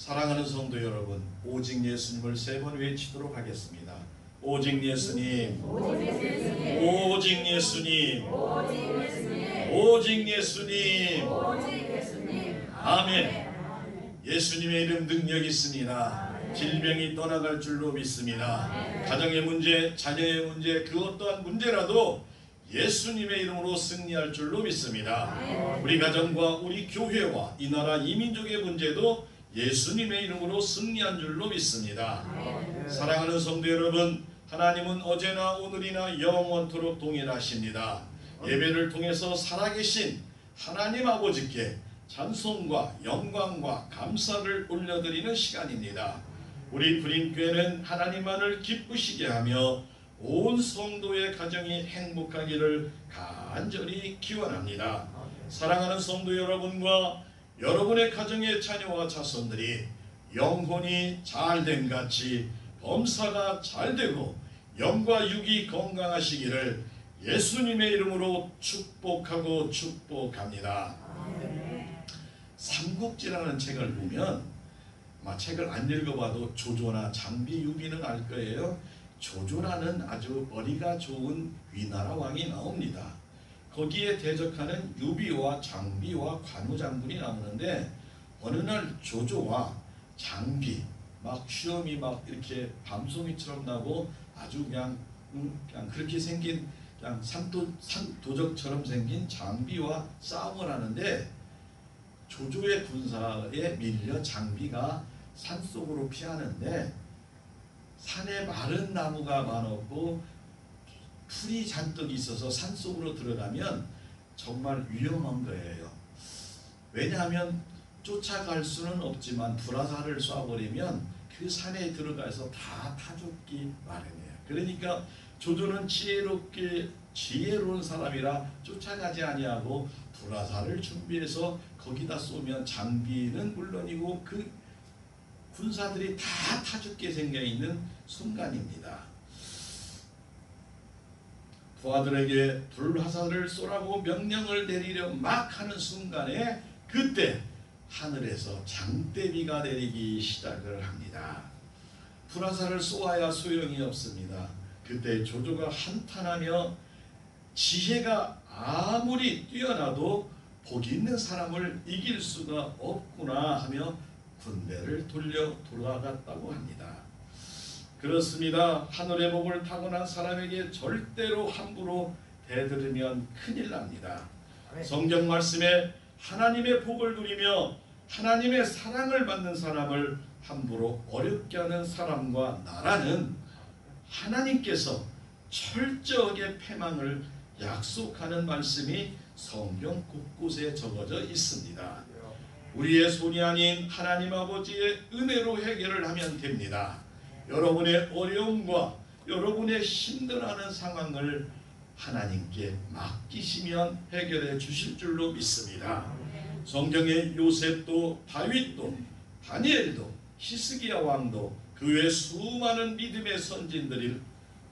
사랑하는 성도 여러분, 오직 예수님을 3번 외치도록 하겠습니다. 오직 예수님, 오직 예수님, 오직 예수님, 아멘. 예수님의 이름 능력이 있습니다. 질병이 떠나갈 줄로 믿습니다. 가정의 문제, 자녀의 문제, 그 어떠한 문제라도 예수님의 이름으로 승리할 줄로 믿습니다. 우리 가정과 우리 교회와 이 나라 이 민족의 문제도 예수님의 이름으로 승리한 줄로 믿습니다. 사랑하는 성도 여러분, 하나님은 어제나 오늘이나 영원토록 동일하십니다. 예배를 통해서 살아계신 하나님 아버지께 찬송과 영광과 감사를 올려드리는 시간입니다. 우리 불임교회는 하나님만을 기쁘시게 하며 온 성도의 가정이 행복하기를 간절히 기원합니다. 사랑하는 성도 여러분과 여러분의 가정의 자녀와 자손들이 영혼이 잘됨 같이 범사가 잘되고 영과 육이 건강하시기를 예수님의 이름으로 축복하고 축복합니다. 삼국지라는 책을 보면 아마 책을 안 읽어봐도 조조나 장비, 유비는 알 거예요. 조조라는 아주 머리가 좋은 위나라 왕이 나옵니다. 거기에 대적하는 유비와 장비와 관우장군이 나오는데 어느 날 조조와 장비 막 시험이 막 이렇게 밤송이처럼 나고 아주 그냥 그렇게 생긴 그냥 산도적처럼 생긴 장비와 싸움을 하는데 조조의 군사에 밀려 장비가 산속으로 피하는데 산에 마른 나무가 많았고 풀이 잔뜩 있어서 산속으로 들어가면 정말 위험한 거예요. 왜냐하면 쫓아갈 수는 없지만 불화살을 쏴버리면 그 산에 들어가서 다 타죽기 마련이에요. 그러니까 조조는 지혜로운 사람이라 쫓아가지 아니하고 불화살을 준비해서 거기다 쏘면 장비는 물론이고 그 군사들이 다 타죽게 생겨있는 순간입니다. 부하들에게 불화살을 쏘라고 명령을 내리려 막 하는 순간에 그때 하늘에서 장대비가 내리기 시작을 합니다. 불화살을 쏘아야 소용이 없습니다. 그때 조조가 한탄하며 지혜가 아무리 뛰어나도 복 있는 사람을 이길 수가 없구나 하며 군대를 돌아갔다고 합니다. 그렇습니다. 하늘의 복을 타고난 사람에게 절대로 함부로 대들으면 큰일 납니다. 성경 말씀에 하나님의 복을 누리며 하나님의 사랑을 받는 사람을 함부로 어렵게 하는 사람과 나라는 하나님께서 철저하게 패망을 약속하는 말씀이 성경 곳곳에 적어져 있습니다. 우리의 손이 아닌 하나님 아버지의 은혜로 해결을 하면 됩니다. 여러분의 어려움과 여러분의 힘들어하는 상황을 하나님께 맡기시면 해결해 주실 줄로 믿습니다. 성경의 요셉도 다윗도 다니엘도 히스기야 왕도 그 외 수많은 믿음의 선진들이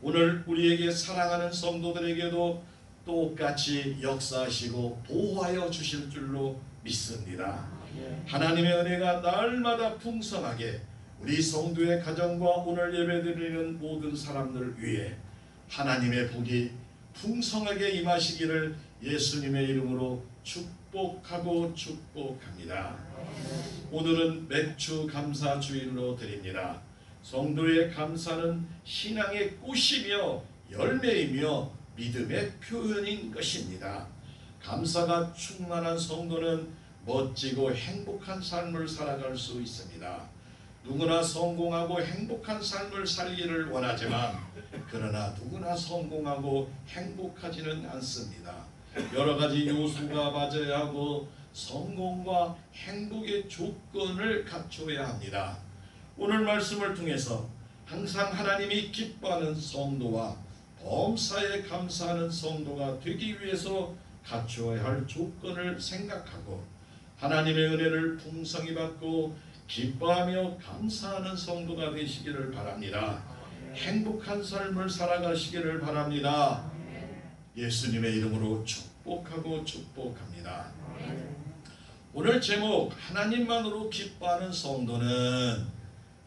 오늘 우리에게 사랑하는 성도들에게도 똑같이 역사하시고 보호하여 주실 줄로 믿습니다. 하나님의 은혜가 날마다 풍성하게 우리 성도의 가정과 오늘 예배드리는 모든 사람들 위해 하나님의 복이 풍성하게 임하시기를 예수님의 이름으로 축복하고 축복합니다. 오늘은 맥주 감사 주일로 드립니다. 성도의 감사는 신앙의 꽃이며 열매이며 믿음의 표현인 것입니다. 감사가 충만한 성도는 멋지고 행복한 삶을 살아갈 수 있습니다. 누구나 성공하고 행복한 삶을 살기를 원하지만 그러나 누구나 성공하고 행복하지는 않습니다. 여러 가지 요소가 맞아야 하고 성공과 행복의 조건을 갖춰야 합니다. 오늘 말씀을 통해서 항상 하나님이 기뻐하는 성도와 범사에 감사하는 성도가 되기 위해서 갖추어야 할 조건을 생각하고 하나님의 은혜를 풍성히 받고 기뻐하며 감사하는 성도가 되시기를 바랍니다. 행복한 삶을 살아가시기를 바랍니다. 예수님의 이름으로 축복하고 축복합니다. 오늘 제목 하나님만으로 기뻐하는 성도는,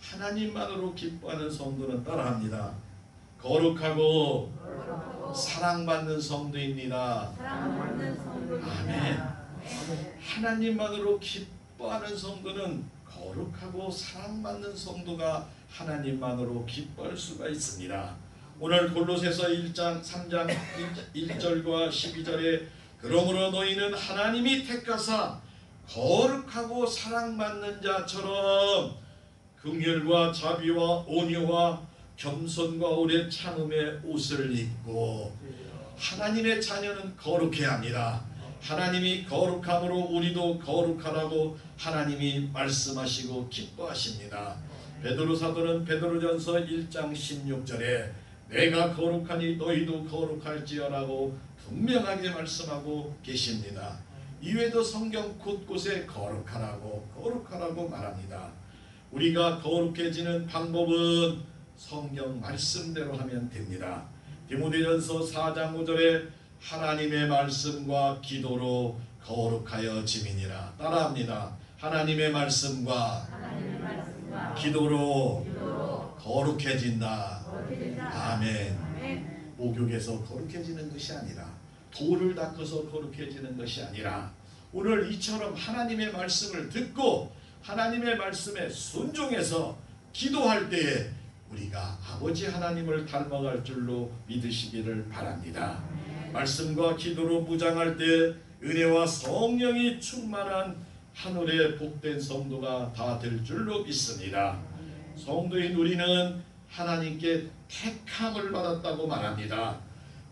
하나님만으로 기뻐하는 성도는 따라합니다. 거룩하고 사랑받는 성도입니다. 아멘. 하나님만으로 기뻐하는 성도는 거룩하고 사랑받는 성도가 하나님만으로 기뻐할 수가 있습니다. 오늘 골로새서 1장 3장 1절과 12절에 그러므로 너희는 하나님이 택하사 거룩하고 사랑받는 자처럼 긍휼과 자비와 온유와 겸손과 오래 참음의 옷을 입고, 하나님의 자녀는 거룩해야 합니다. 하나님이 거룩함으로 우리도 거룩하라고 하나님이 말씀하시고 기뻐하십니다. 베드로 사도는 베드로전서 1장 16절에 내가 거룩하니 너희도 거룩할지어라고 분명하게 말씀하고 계십니다. 이외에도 성경 곳곳에 거룩하라고 말합니다. 우리가 거룩해지는 방법은 성경 말씀대로 하면 됩니다. 디모데전서 4장 5절에 하나님의 말씀과 기도로 거룩하여 지민이라. 따라합니다. 하나님의 말씀과 기도로 거룩해진다. 아멘. 목욕에서 거룩해지는 것이 아니라, 돌을 닦아서 거룩해지는 것이 아니라, 오늘 이처럼 하나님의 말씀을 듣고 하나님의 말씀에 순종해서 기도할 때에 우리가 아버지 하나님을 닮아갈 줄로 믿으시기를 바랍니다. 말씀과 기도로 무장할 때 은혜와 성령이 충만한 하늘의 복된 성도가 다 될 줄로 믿습니다. 성도인 우리는 하나님께 택함을 받았다고 말합니다.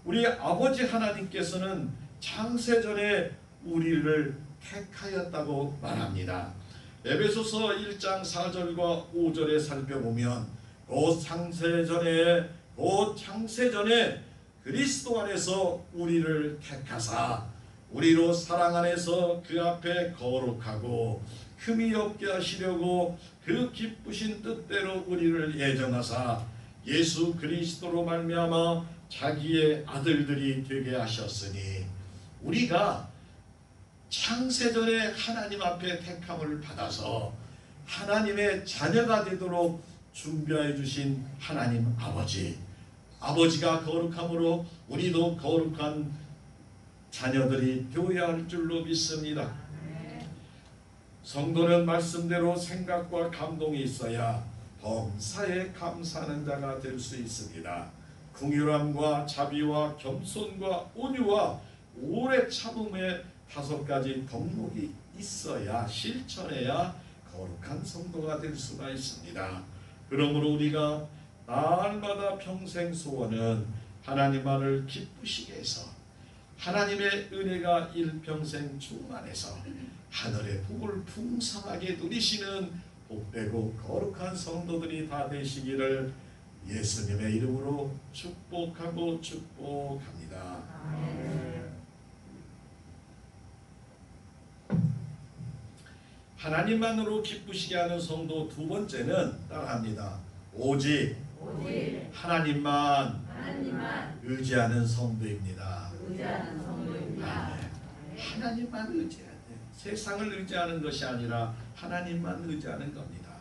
우리 아버지 하나님께서는 창세전에 우리를 택하였다고 말합니다. 에베소서 1장 4절과 5절에 살펴보면 곧 창세전에 그리스도 안에서 우리를 택하사 우리로 사랑 안에서 그 앞에 거룩하고 흠이 없게 하시려고 그 기쁘신 뜻대로 우리를 예정하사 예수 그리스도로 말미암아 자기의 아들들이 되게 하셨으니, 우리가 창세전에 하나님 앞에 택함을 받아서 하나님의 자녀가 되도록 준비해 주신 하나님 아버지가 거룩함으로 우리도 거룩한 자녀들이 되어야 할 줄로 믿습니다. 성도는 말씀대로 생각과 감동이 있어야 범사에 감사하는 자가 될 수 있습니다. 긍휼함과 자비와 겸손과 온유와 오래 참음의 5가지 덕목이 있어야, 실천해야 거룩한 성도가 될 수가 있습니다. 그러므로 우리가 날마다 평생 소원은 하나님만을 기쁘시게 해서 하나님의 은혜가 일평생 충만해서 하늘의 복을 풍성하게 누리시는 복되고 거룩한 성도들이 다 되시기를 예수님의 이름으로 축복합니다. 하나님만으로 기쁘시게 하는 성도 두 번째는 따라합니다. 오직 하나님만 의지하는 성도입니다. 하나님만 의지해야 돼. 세상을 의지하는 것이 아니라 하나님만 의지하는 겁니다.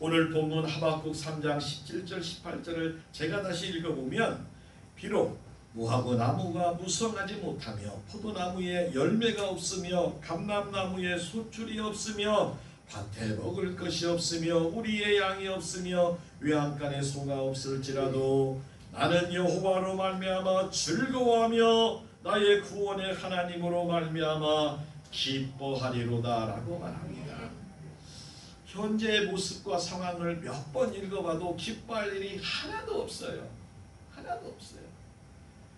오늘 본문 하박국 3장 17절 18절을 제가 다시 읽어보면, 비록 무화과 나무가 무성하지 못하며 포도나무에 열매가 없으며 감람나무에 소출이 없으며 밭에 먹을 것이 없으며 우리의 양이 없으며 외양간에 소가 없을지라도 나는 여호와로 말미암아 즐거워하며 나의 구원의 하나님으로 말미암아 기뻐하리로다 라고 말합니다. 현재의 모습과 상황을 몇 번 읽어봐도 기뻐할 일이 하나도 없어요.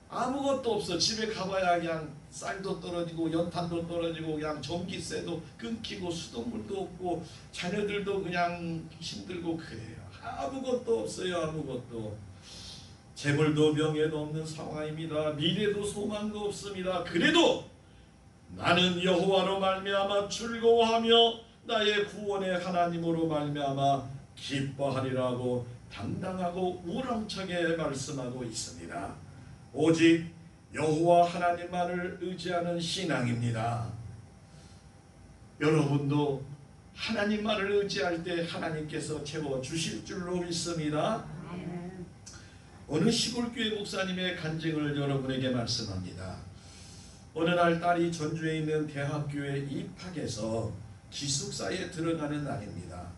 아무것도 없어. 집에 가봐야 그냥 쌀도 떨어지고 연탄도 떨어지고 그냥 전기세도 끊기고 수돗물도 없고 자녀들도 그냥 힘들고 그래요. 아무것도 없어요. 아무것도. 재물도 명예도 없는 상황입니다. 미래도 소망도 없습니다. 그래도 나는 여호와로 말미암아 즐거워하며 나의 구원의 하나님으로 말미암아 기뻐하리라고 당당하고 우렁차게 말씀하고 있습니다. 오직 여호와 하나님만을 의지하는 신앙입니다. 여러분도 하나님만을 의지할 때 하나님께서 채워주실 줄로 믿습니다. 어느 시골교회 목사님의 간증을 여러분에게 말씀합니다. 어느 날 딸이 전주에 있는 대학교에 입학해서 기숙사에 들어가는 날입니다.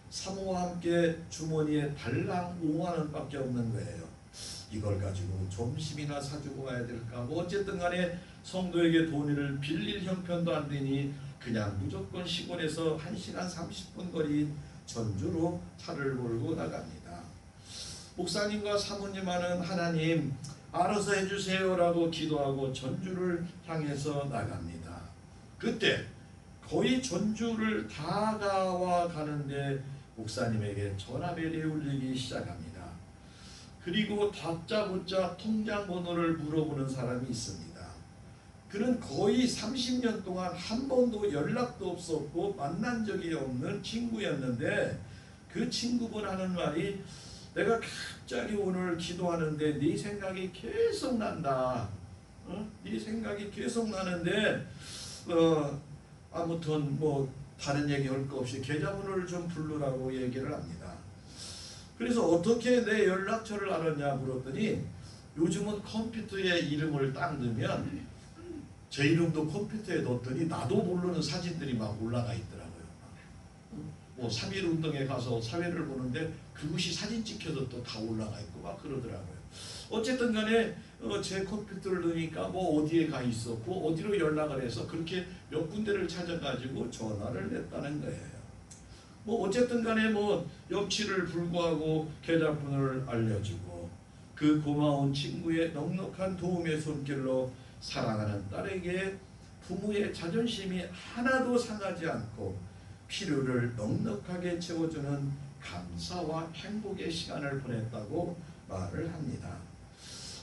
사모와 함께 주머니에 달랑 5만 원밖에 없는 거예요. 이걸 가지고 점심이나 사주고 가야 될까? 뭐 어쨌든 간에 성도에게 돈을 빌릴 형편도 안 되니 그냥 무조건 시골에서 1시간 30분 거리인 전주로 차를 몰고 나갑니다. 목사님과 사모님은 하나님 알아서 해주세요 라고 기도하고 전주를 향해서 나갑니다. 그때 거의 전주를 다가와 가는데 목사님에게 전화벨이 울리기 시작합니다. 그리고 다짜고짜 통장 번호를 물어보는 사람이 있습니다. 그는 거의 30년 동안 한 번도 연락도 없었고 만난 적이 없는 친구였는데 그 친구분 하는 말이 내가 갑자기 오늘 기도하는데 네 생각이 계속 난다. 네 생각이 계속 나는데 아무튼 뭐 다른 얘기 할 거 없이 계좌번호를 좀 부르라고 얘기를 합니다. 그래서 어떻게 내 연락처를 알았냐 물었더니 요즘은 컴퓨터에 이름을 딱 넣으면 제 이름도 컴퓨터에 넣었더니 나도 모르는 사진들이 막 올라가 있더라고요. 뭐 3.1운동에 가서 사회를 보는데 그것이 사진 찍혀서 또 다 올라가 있고 막 그러더라고요. 어쨌든 간에 제 컴퓨터를 넣으니까 뭐 어디에 가 있었고 어디로 연락을 해서 그렇게 몇 군데를 찾아가지고 전화를 냈다는 거예요. 뭐 어쨌든 간에 뭐 염치를 불구하고 계좌번호를 알려주고 그 고마운 친구의 넉넉한 도움의 손길로 사랑하는 딸에게 부모의 자존심이 하나도 상하지 않고 필요를 넉넉하게 채워주는 감사와 행복의 시간을 보냈다고 말을 합니다.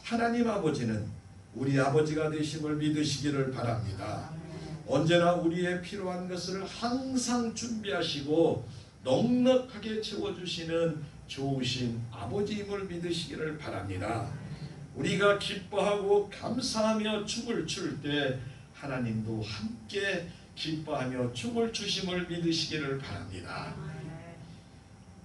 하나님 아버지는 우리 아버지가 되심을 믿으시기를 바랍니다. 언제나 우리의 필요한 것을 항상 준비하시고 넉넉하게 채워주시는 좋으신 아버지임을 믿으시기를 바랍니다. 우리가 기뻐하고 감사하며 춤을 출 때 하나님도 함께 기뻐하며 춤을 추심을 믿으시기를 바랍니다.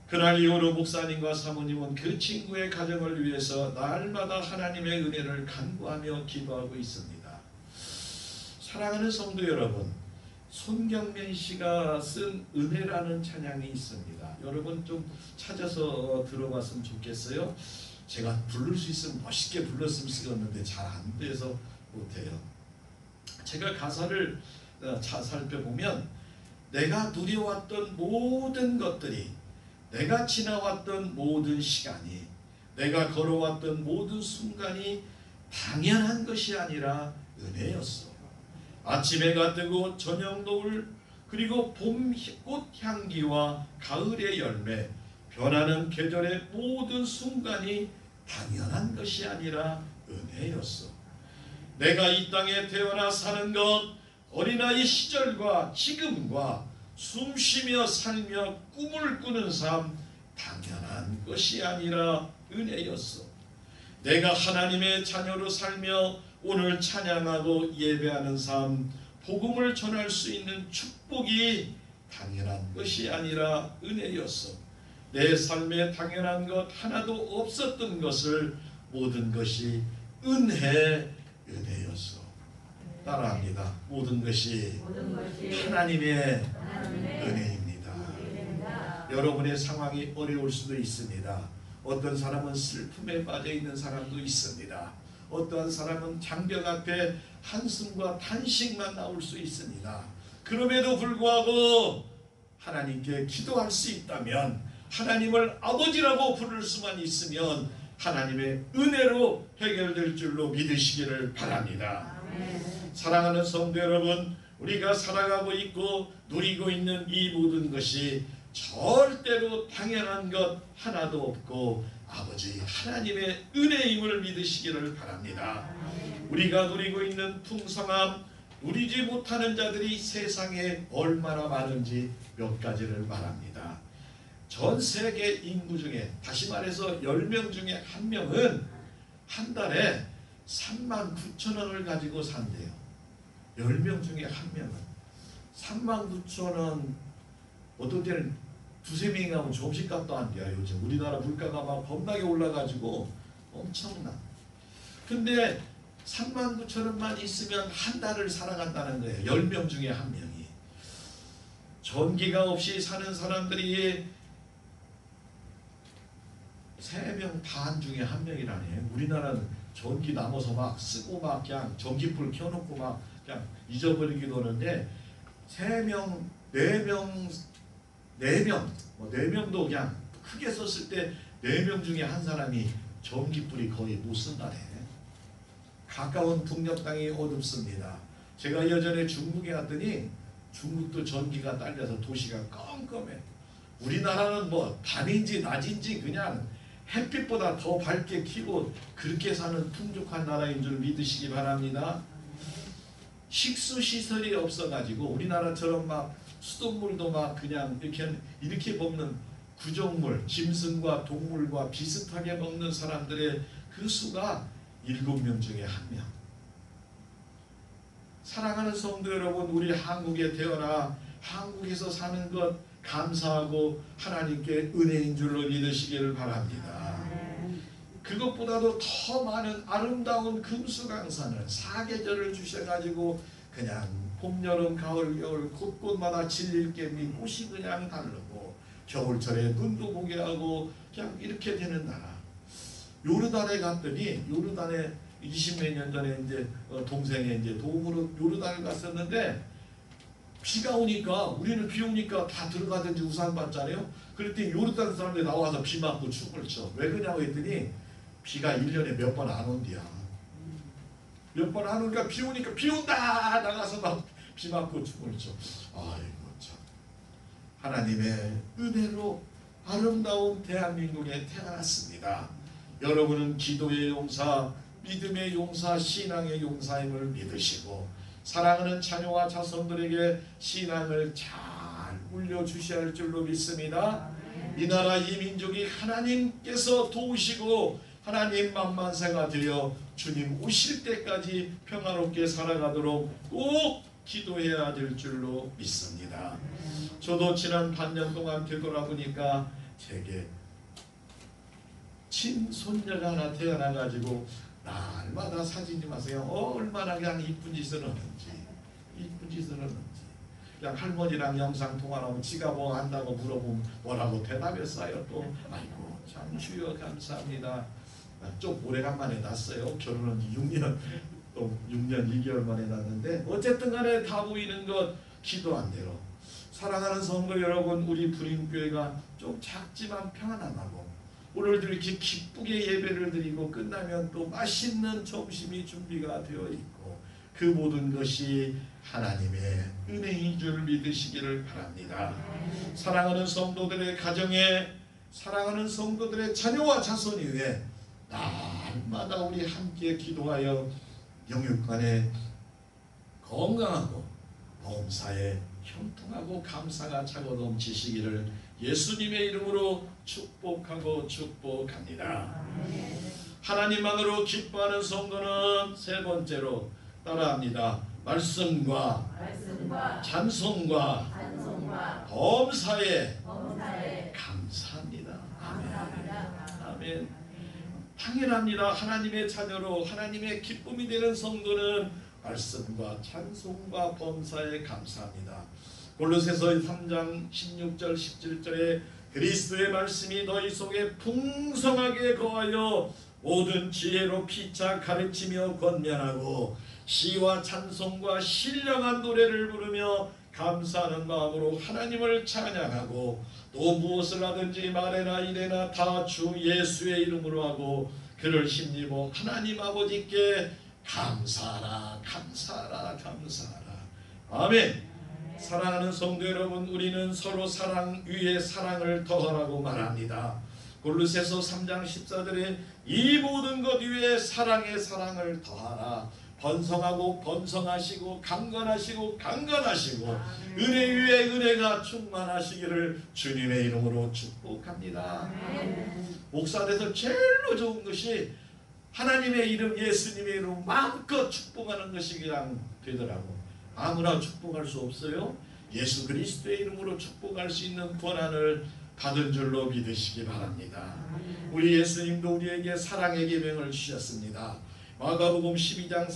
그날 이후로 목사님과 사모님은 그 친구의 가정을 위해서 날마다 하나님의 은혜를 간구하며 기도하고 있습니다. 사랑하는 성도 여러분, 손경민 씨가 쓴 은혜라는 찬양이 있습니다. 여러분 좀 찾아서 들어봤으면 좋겠어요. 제가 부를 수 있으면 멋있게 불렀으면 쓰겠는데 잘 안 돼서 못해요. 제가 가사를 잘 살펴보면 내가 누려왔던 모든 것들이, 내가 지나왔던 모든 시간이, 내가 걸어왔던 모든 순간이 당연한 것이 아니라 은혜였어. 아침 해가 뜨고 저녁 노을, 그리고 봄 꽃향기와 가을의 열매, 변하는 계절의 모든 순간이 당연한 것이 아니라 은혜였어. 내가 이 땅에 태어나 사는 것, 어린아이 시절과 지금과 숨쉬며 살며 꿈을 꾸는 삶, 당연한 것이 아니라 은혜였어. 내가 하나님의 자녀로 살며 오늘 찬양하고 예배하는 삶, 복음을 전할 수 있는 축복이 당연한 것이 아니라 은혜였어. 내 삶에 당연한 것 하나도 없었던 것을 모든 것이 은혜였어. 따라합니다. 모든 것이 하나님의 은혜입니다. 여러분의 상황이 어려울 수도 있습니다. 어떤 사람은 슬픔에 빠져 있는 사람도 있습니다. 어떠한 사람은 장벽 앞에 한숨과 탄식만 나올 수 있습니다. 그럼에도 불구하고 하나님께 기도할 수 있다면, 하나님을 아버지라고 부를 수만 있으면 하나님의 은혜로 해결될 줄로 믿으시기를 바랍니다. 사랑하는 성도 여러분, 우리가 살아가고 있고 누리고 있는 이 모든 것이 절대로 당연한 것 하나도 없고 아버지 하나님의 은혜임을 믿으시기를 바랍니다. 우리가 누리고 있는 풍성함, 누리지 못하는 자들이 세상에 얼마나 많은지 몇 가지를 말합니다. 전 세계 인구 중에, 다시 말해서 10명 중에 1명은 한 달에 39,000원을 가지고 산대요. 10명 중에 1명은 39,000원, 어떤 때는 두세 명이 가면 점심값도 안 돼요. 요즘 우리나라 물가가 막 겁나게 올라가지고 엄청나. 근데 39,000원만 있으면 한 달을 살아간다는 거예요. 10명 중에 한 명이. 전기가 없이 사는 사람들이 3명 반 중에 한 명이라네. 우리나라는 전기 남아서 막 쓰고 막 그냥 전기불 켜놓고 막 그냥 잊어버리기도 하는데 3명, 4명, 4명도 그냥 크게 썼을 때 4명 중에 한 사람이 전기불이 거의 못 쓴다네. 가까운 북녘 땅이 어둡습니다. 제가 예전에 중국에 갔더니 중국도 전기가 딸려서 도시가 껌껌해. 우리나라는 뭐 밤인지 낮인지 그냥 햇빛보다 더 밝게 켜고 그렇게 사는 풍족한 나라인 줄 믿으시기 바랍니다. 식수시설이 없어가지고 우리나라처럼 막 수돗물도 막 그냥 이렇게 먹는 구정물, 짐승과 동물과 비슷하게 먹는 사람들의 그 수가 7명 중에 1명. 사랑하는 성도 여러분, 우리 한국에 태어나 한국에서 사는 것 감사하고 하나님께 은혜인 줄로 믿으시기를 바랍니다. 그것보다도 더 많은 아름다운 금수강산을 사계절을 주셔가지고 그냥 봄, 여름, 가을, 겨울 곳곳마다 진릴개미 꽃이 그냥 다르고 겨울철에 눈도 보게 하고 그냥 이렇게 되는 나라. 요르단에 갔더니 요르단에 20몇 년 전에 이제 동생이 이제 도움으로 요르단을 갔었는데 비가 오니까 우리는 비 오니까 다 들어가든지 우산 받잖아요. 그랬더니 요르단 사람들이 나와서 비 맞고 춤을 춰. 왜 그러냐고 했더니 비가 1년에 몇 번 안 온대야. 몇 번 안 오니까 비 오니까 비 온다 나가서 막 비 맞고 춤을 춰. 아이고 참. 하나님의 은혜로 아름다운 대한민국에 태어났습니다. 여러분은 기도의 용사, 믿음의 용사, 신앙의 용사임을 믿으시고 사랑하는 자녀와 자손들에게 신앙을 잘 물려주셔야 할 줄로 믿습니다. 이 나라 이 민족이 하나님께서 도우시고 하나님 만만세가 되어 주님 오실 때까지 평화롭게 살아가도록 꼭 기도해야 될 줄로 믿습니다. 저도 지난 반년 동안 되돌아보니까 제게 친손녀가 하나 태어나가지고 날마다 사진 좀 하세요. 얼마나 그냥 이쁜 짓을 하는지 그냥 할머니랑 영상통화를 하면 지가 뭐 한다고 물어보면 뭐라고 대답했어요. 또 아이고 참 주여 감사합니다. 좀 오래간만에 났어요. 결혼한 지 6년 2개월 만에 났는데 어쨌든 간에 다 보이는 것 기도한 대로 사랑하는 성도 여러분, 우리 부림교회가 좀 작지만 평안하고 오늘도 이렇게 기쁘게 예배를 드리고 끝나면 또 맛있는 점심이 준비가 되어 있고 그 모든 것이 하나님의 은혜인 줄 믿으시기를 바랍니다. 사랑하는 성도들의 가정에 사랑하는 성도들의 자녀와 자손 위에 날마다 우리 함께 기도하여 영육간에 건강하고 범사에 형통하고 감사가 차고 넘치시기를 예수님의 이름으로 축복하고 축복합니다. 하나님만으로 기뻐하는 성도는 세 번째로 따라합니다. 말씀과 찬송과 범사에 감사합니다. 아멘. 당연합니다. 하나님의 자녀로 하나님의 기쁨이 되는 성도는 말씀과 찬송과 범사에 감사합니다. 골로새서 3장 16절 17절에 그리스도의 말씀이 너희 속에 풍성하게 거하여 모든 지혜로 피차 가르치며 권면하고 시와 찬송과 신령한 노래를 부르며 감사하는 마음으로 하나님을 찬양하고 또 무엇을 하든지 말에나 이래나 다 주 예수의 이름으로 하고 그를 힘입어 하나님 아버지께 감사하라 감사하라 감사하라. 아멘. 사랑하는 성도 여러분, 우리는 서로 사랑 위에 사랑을 더하라고 말합니다. 골로새서 3장 14절에 이 모든 것 위에 사랑에 사랑을 더하라. 번성하고 번성하시고 강건하시고 강건하시고 은혜 위에 은혜가 충만하시기를 주님의 이름으로 축복합니다. 목사 돼서 제일로 좋은 것이 하나님의 이름 예수님의 이름 마음껏 축복하는 것이 그냥 되더라고. 아무나 축복할 수 없어요. 예수 그리스도의 이름으로 축복할 수 있는 권한을 받은 줄로 믿으시기 바랍니다. 우리 예수님도 우리에게 사랑의 계명을 주셨습니다. 마가복음 12장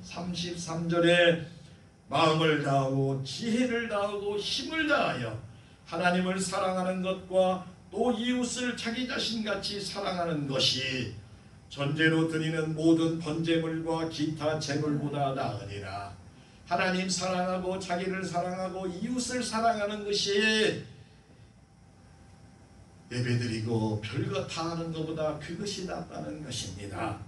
33절에 마음을 다하고 지혜를 다하고 힘을 다하여 하나님을 사랑하는 것과 또 이웃을 자기 자신같이 사랑하는 것이 전제로 드리는 모든 번제물과 기타 제물보다 나으니라. 하나님 사랑하고 자기를 사랑하고 이웃을 사랑하는 것이 예배드리고 별거 다 하는 것보다 그것이 낫다는 것입니다.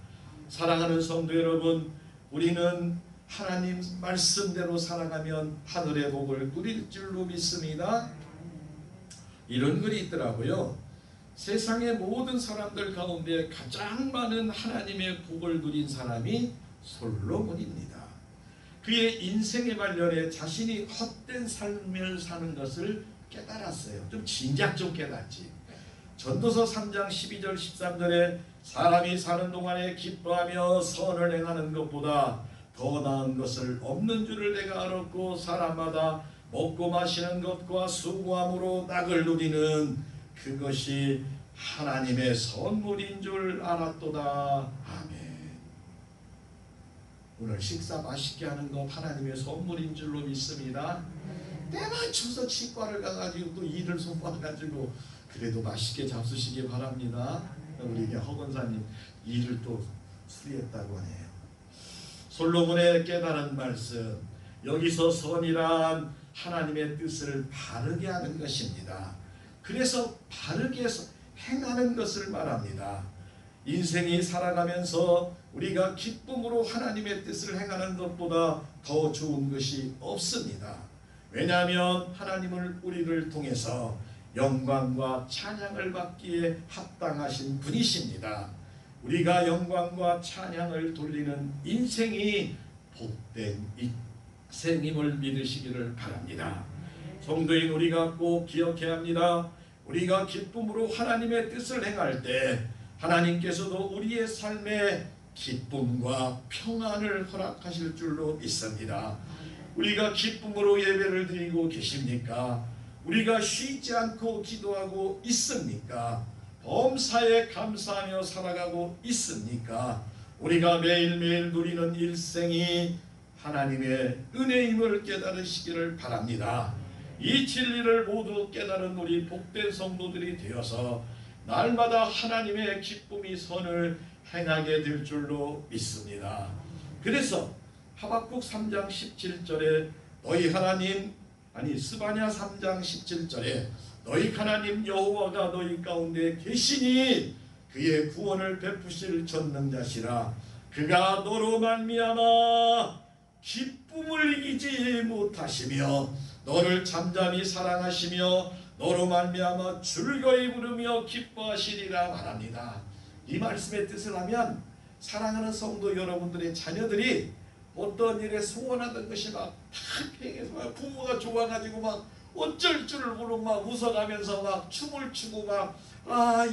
사랑하는 성도 여러분, 우리는 하나님 말씀대로 살아가면 하늘의 복을 누릴 줄로 믿습니다. 이런 글이 있더라고요. 세상의 모든 사람들 가운데 가장 많은 하나님의 복을 누린 사람이 솔로몬입니다. 그의 인생의 말년에 자신이 헛된 삶을 사는 것을 깨달았어요. 좀 진작 좀 깨닫지. 전도서 3장 12절 13절에 사람이 사는 동안에 기뻐하며 선을 행하는 것보다 더 나은 것을 없는 줄을 내가 알았고 사람마다 먹고 마시는 것과 수고함으로 낙을 누리는 그것이 하나님의 선물인 줄 알았도다. 아멘. 오늘 식사 맛있게 하는 것 하나님의 선물인 줄로 믿습니다. 때 맞춰서 치과를 가가지고 또 일을 손봐가지고 그래도 맛있게 잡수시기 바랍니다. 우리 허건사님 일을 또 수리했다고 하네요. 솔로몬의 깨달은 말씀, 여기서 선이란 하나님의 뜻을 바르게 하는 것입니다. 그래서 바르게 행하는 것을 말합니다. 인생이 살아가면서 우리가 기쁨으로 하나님의 뜻을 행하는 것보다 더 좋은 것이 없습니다. 왜냐하면 하나님을 우리를 통해서 영광과 찬양을 받기에 합당하신 분이십니다. 우리가 영광과 찬양을 돌리는 인생이 복된 인생임을 믿으시기를 바랍니다. 성도인 우리가 꼭 기억해야 합니다. 우리가 기쁨으로 하나님의 뜻을 행할 때 하나님께서도 우리의 삶에 기쁨과 평안을 허락하실 줄로 믿습니다. 우리가 기쁨으로 예배를 드리고 계십니까? 우리가 쉬지 않고 기도하고 있습니까? 범사에 감사하며 살아가고 있습니까? 우리가 매일매일 누리는 일생이 하나님의 은혜임을 깨달으시기를 바랍니다. 이 진리를 모두 깨달은 우리 복된 성도들이 되어서 날마다 하나님의 기쁨이 선을 행하게 될 줄로 믿습니다. 그래서 하박국 3장 17절에 너희 하나님 스바냐 3장 17절에 너희 하나님 여호와가 너희 가운데 계시니 그의 구원을 베푸실 전능자시라. 그가 너로 말미암아 기쁨을 이기지 못하시며 너를 잠잠히 사랑하시며 너로 말미암아 즐거이 부르며 기뻐하시리라 말합니다. 이 말씀의 뜻을 하면 사랑하는 성도 여러분들의 자녀들이 어떤 일에 소원하던 것이 막 팽팽해서 막 부모가 좋아가지고 막 어쩔 줄을 모르고 막 웃어가면서 막 춤을 추고 막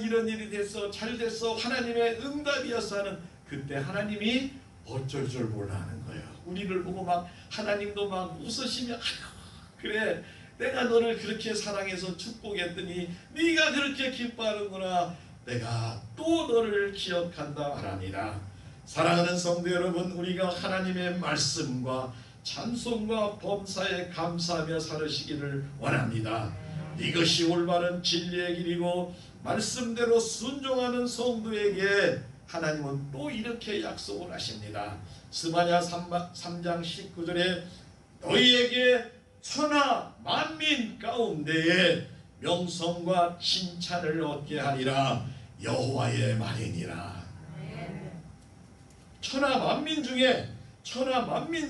이런 일이 됐어 잘 됐어 하나님의 응답이었어 하는 그때 하나님이 어쩔 줄 몰라 하는 거예요. 우리를 보고 막 하나님도 막 웃으시며 그래 내가 너를 그렇게 사랑해서 축복했더니 네가 그렇게 기뻐하는구나. 내가 또 너를 기억한다 말합니다. 사랑하는 성도 여러분, 우리가 하나님의 말씀과 찬송과 범사에 감사하며 살으시기를 원합니다. 이것이 올바른 진리의 길이고 말씀대로 순종하는 성도에게 하나님은 또 이렇게 약속을 하십니다. 스바냐 3장 19절에 너희에게 천하 만민 가운데에 명성과 칭찬을 얻게 하리라 여호와의 말이니라. 천하 만민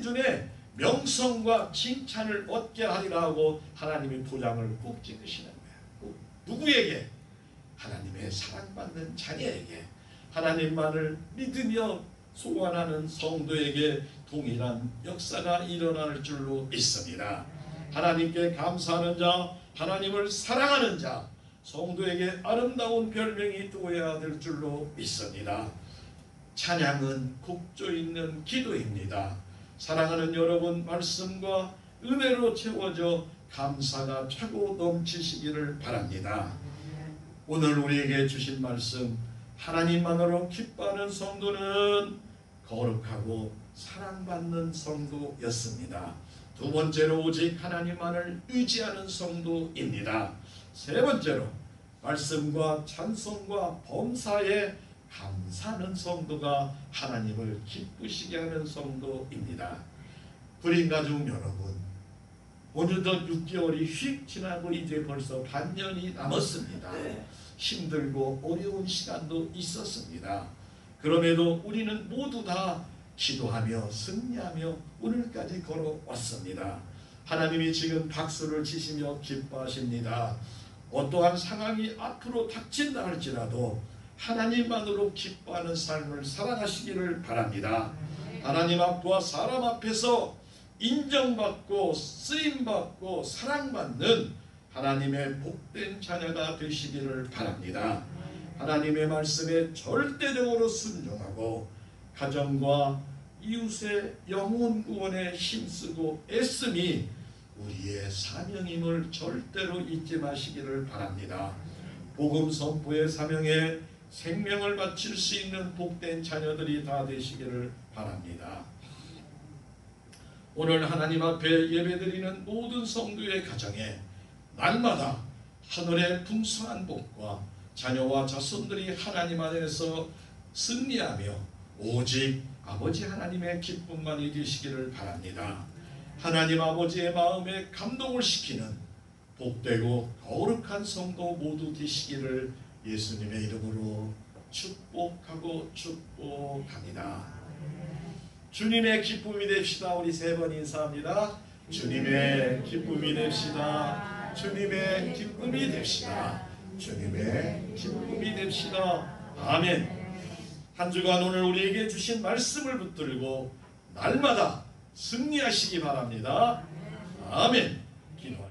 중에 명성과 칭찬을 얻게 하리라 하고 하나님의 도장을 꼭 찍으시는 거예요. 누구에게? 하나님의 사랑받는 자녀에게, 하나님만을 믿으며 소원하는 성도에게 동일한 역사가 일어날 줄로 믿습니다. 하나님께 감사하는 자, 하나님을 사랑하는 자, 성도에게 아름다운 별명이 되어야 될 줄로 믿습니다. 찬양은 곡조 있는 기도입니다. 사랑하는 여러분, 말씀과 은혜로 채워져 감사가 차고 넘치시기를 바랍니다. 오늘 우리에게 주신 말씀, 하나님만으로 기뻐하는 성도는 거룩하고 사랑받는 성도였습니다. 두 번째로 오직 하나님만을 의지하는 성도입니다. 세 번째로 말씀과 찬송과 범사에 감사하는 성도가 하나님을 기쁘시게 하는 성도입니다. 불임 가족 여러분, 어느덧 6개월이 휙 지나고 이제 벌써 반년이 남았습니다. 힘들고 어려운 시간도 있었습니다. 그럼에도 우리는 모두 다 기도하며 승리하며 오늘까지 걸어왔습니다. 하나님이 지금 박수를 치시며 기뻐하십니다. 어떠한 상황이 앞으로 닥친다 할지라도 하나님만으로 기뻐하는 삶을 살아가시기를 바랍니다. 하나님 앞과 사람 앞에서 인정받고 쓰임받고 사랑받는 하나님의 복된 자녀가 되시기를 바랍니다. 하나님의 말씀에 절대적으로 순종하고 가정과 이웃의 영혼 구원에 힘쓰고 애씀이 우리의 사명임을 절대로 잊지 마시기를 바랍니다. 복음 선포의 사명에 생명을 바칠 수 있는 복된 자녀들이 다 되시기를 바랍니다. 오늘 하나님 앞에 예배드리는 모든 성도의 가정에 날마다 하늘의 풍성한 복과 자녀와 자손들이 하나님 안에서 승리하며 오직 아버지 하나님의 기쁨만이 되시기를 바랍니다. 하나님 아버지의 마음에 감동을 시키는 복되고 거룩한 성도 모두 되시기를 예수님의 이름으로 축복하고 축복합니다. 주님의 기쁨이 됩시다. 우리 세 번 인사합니다. 주님의 기쁨이 됩시다. 주님의 기쁨이 됩시다. 주님의 기쁨이 됩시다. 아멘. 한 주간 오늘 우리에게 주신 말씀을 붙들고 날마다 승리하시기 바랍니다. 아멘. 기도합니다.